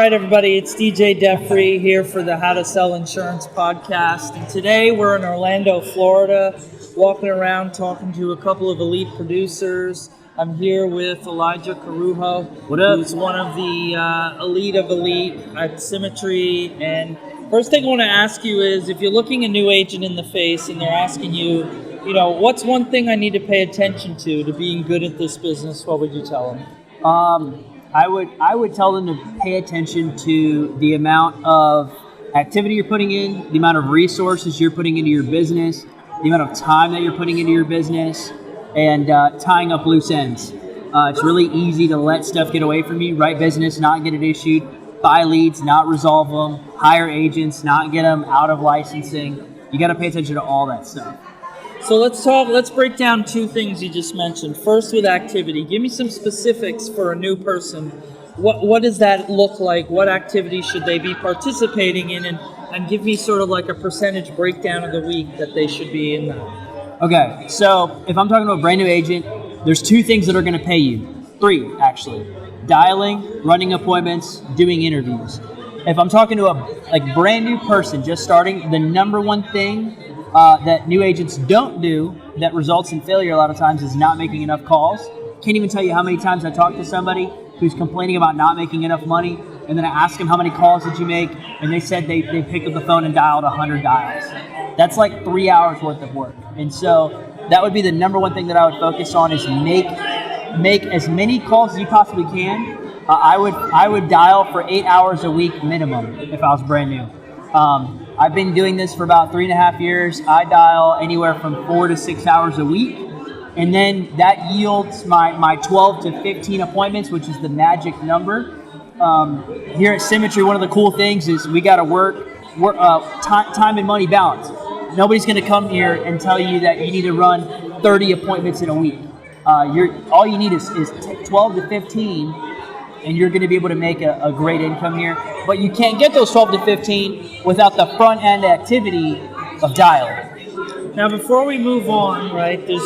right, everybody, it's DJ Defree here for the How to Sell Insurance podcast. And today we're in Orlando, Florida, walking around talking to a couple of elite producers. I'm here with Elijah Corujo, who's one of the elite of elite at Symmetry. And first thing I want to ask you is, if you're looking a new agent in the face and they're asking you, what's one thing I need to pay attention to being good at this business, what would you tell them? I would tell them to pay attention to the amount of activity you're putting in, the amount of resources you're putting into your business, the amount of time that you're putting into your business, and tying up loose ends. It's really easy to let stuff get away from you, write business, not get it issued, buy leads, not resolve them, hire agents, not get them out of licensing. You got to pay attention to all that stuff. So let's break down two things you just mentioned. First, with activity, give me some specifics for a new person. What does that look like? What activity should they be participating in? And give me sort of like a percentage breakdown of the week that they should be in that. Okay, so if I'm talking to a brand new agent, there's two things that are going to pay you. Three, actually. Dialing, running appointments, doing interviews. If I'm talking to a brand new person just starting, the number one thing that new agents don't do that results in failure a lot of times is not making enough calls. Can't even tell you how many times I talked to somebody who's complaining about not making enough money, and then I ask them how many calls did you make, and they said they picked up the phone and dialed 100 dials. That's like 3 hours worth of work. And so that would be the number one thing that I would focus on, is make as many calls as you possibly can. I would dial for 8 hours a week minimum if I was brand new. I've been doing this for about 3.5 years. I dial anywhere from 4 to 6 hours a week. And then that yields my 12 to 15 appointments, which is the magic number. Here at Symmetry, one of the cool things is we got to work time and money balance. Nobody's going to come here and tell you that you need to run 30 appointments in a week. All you need is 12 to 15, and you're going to be able to make a great income here. But you can't get those 12 to 15 without the front end activity of dialing. Now, before we move on, right, there's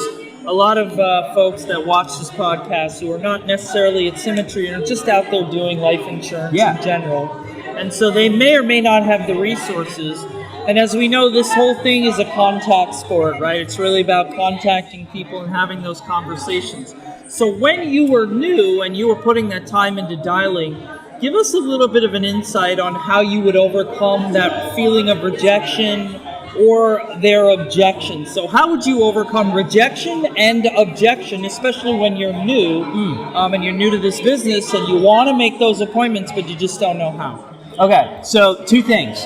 a lot of folks that watch this podcast who are not necessarily at Symmetry and are just out there doing life insurance in general. And so they may or may not have the resources. And as we know, this whole thing is a contact sport, right? It's really about contacting people and having those conversations. So when you were new and you were putting that time into dialing, give us a little bit of an insight on how you would overcome that feeling of rejection or their objection. So how would you overcome rejection and objection, especially when you're new and you're new to this business and you want to make those appointments, but you just don't know how? Okay, so two things.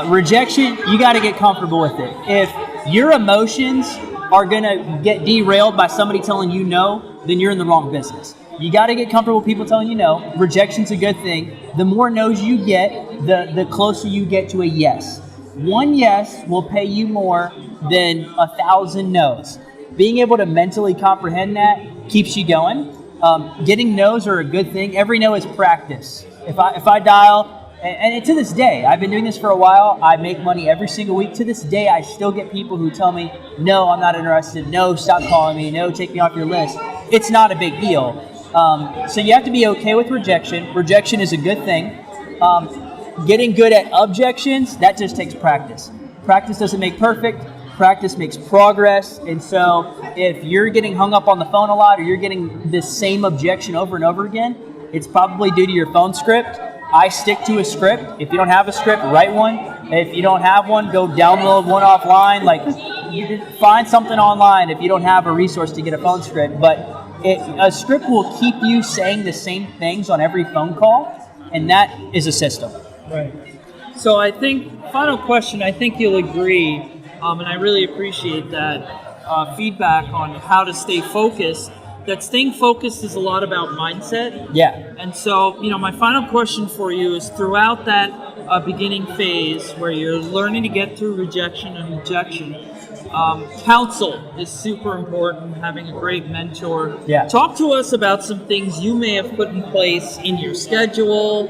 Rejection, you got to get comfortable with it. If your emotions are going to get derailed by somebody telling you no, then you're in the wrong business. You got to get comfortable with people telling you no. Rejection's a good thing. The more no's you get, the closer you get to a yes. One yes will pay you more than 1,000 no's. Being able to mentally comprehend that keeps you going. Getting no's are a good thing. Every no is practice. If I dial, and to this day, I've been doing this for a while. I make money every single week. To this day, I still get people who tell me, no, I'm not interested. No, stop calling me. No, take me off your list. It's not a big deal. So you have to be okay with rejection. Rejection is a good thing. Getting good at objections, that just takes practice. Practice doesn't make perfect. Practice makes progress. And so if you're getting hung up on the phone a lot, or you're getting this same objection over and over again, it's probably due to your phone script. I stick to a script. If you don't have a script, write one. If you don't have one, go download one offline. Like, you can find something online if you don't have a resource to get a phone script. But a script will keep you saying the same things on every phone call, and that is a system. Right. So I think, final question, I think you'll agree, and I really appreciate that feedback on how to stay focused, that staying focused is a lot about mindset. Yeah. And so, my final question for you is, throughout that beginning phase where you're learning to get through rejection and rejection, counsel is super important, having a great mentor. Yeah. Talk to us about some things you may have put in place in your schedule,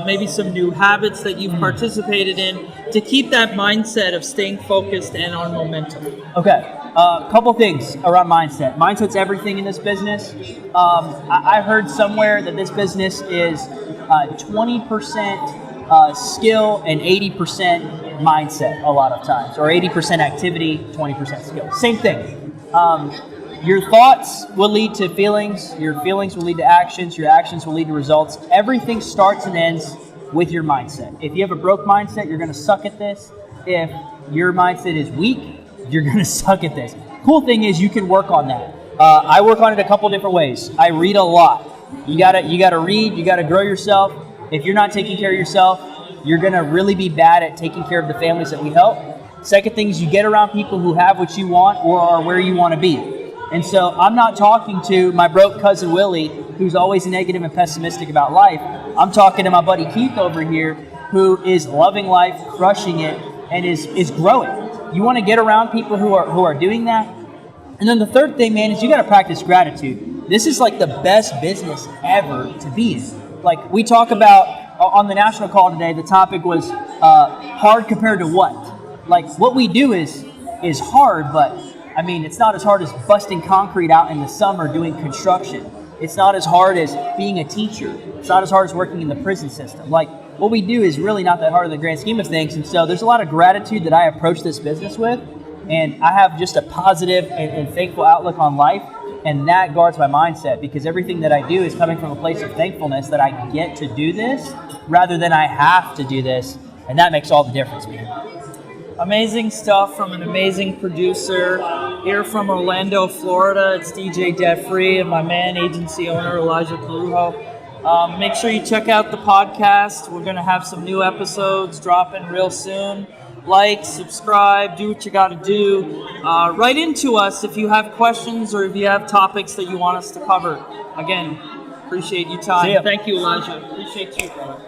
maybe some new habits that you've participated in to keep that mindset of staying focused and on momentum. Okay. Couple things around mindset. Mindset's everything in this business. I heard somewhere that this business is 20% skill and 80% mindset a lot of times, or 80% activity, 20% skill. Same thing. Your thoughts will lead to feelings. Your feelings will lead to actions. Your actions will lead to results. Everything starts and ends with your mindset. If you have a broke mindset, you're going to suck at this. If your mindset is weak, you're going to suck at this. Cool thing is you can work on that. I work on it a couple different ways. I read a lot. You gotta read. You gotta grow yourself. If you're not taking care of yourself, you're going to really be bad at taking care of the families that we help. Second thing is you get around people who have what you want or are where you want to be. And so I'm not talking to my broke cousin Willie, who's always negative and pessimistic about life. I'm talking to my buddy Keith over here, who is loving life, crushing it, and is growing. You want to get around people who are doing that. And then the third thing, man, is you got to practice gratitude. This is like the best business ever to be in. Like we talk about on the national call today, the topic was hard compared to what? Like what we do is hard, but I mean, it's not as hard as busting concrete out in the summer doing construction. It's not as hard as being a teacher. It's not as hard as working in the prison system. Like what we do is really not that hard in the grand scheme of things. And so there's a lot of gratitude that I approach this business with. And I have just a positive and thankful outlook on life. And that guards my mindset because everything that I do is coming from a place of thankfulness that I get to do this rather than I have to do this. And that makes all the difference, man. Amazing stuff from an amazing producer here from Orlando, Florida. It's DJ Debt Free and my man, agency owner Elijah Corujo. Make sure you check out the podcast. We're going to have some new episodes dropping real soon. Like, subscribe, do what you got to do. Write into us if you have questions or if you have topics that you want us to cover. Again, appreciate your time. See ya. Thank you, Elijah. Appreciate you, brother.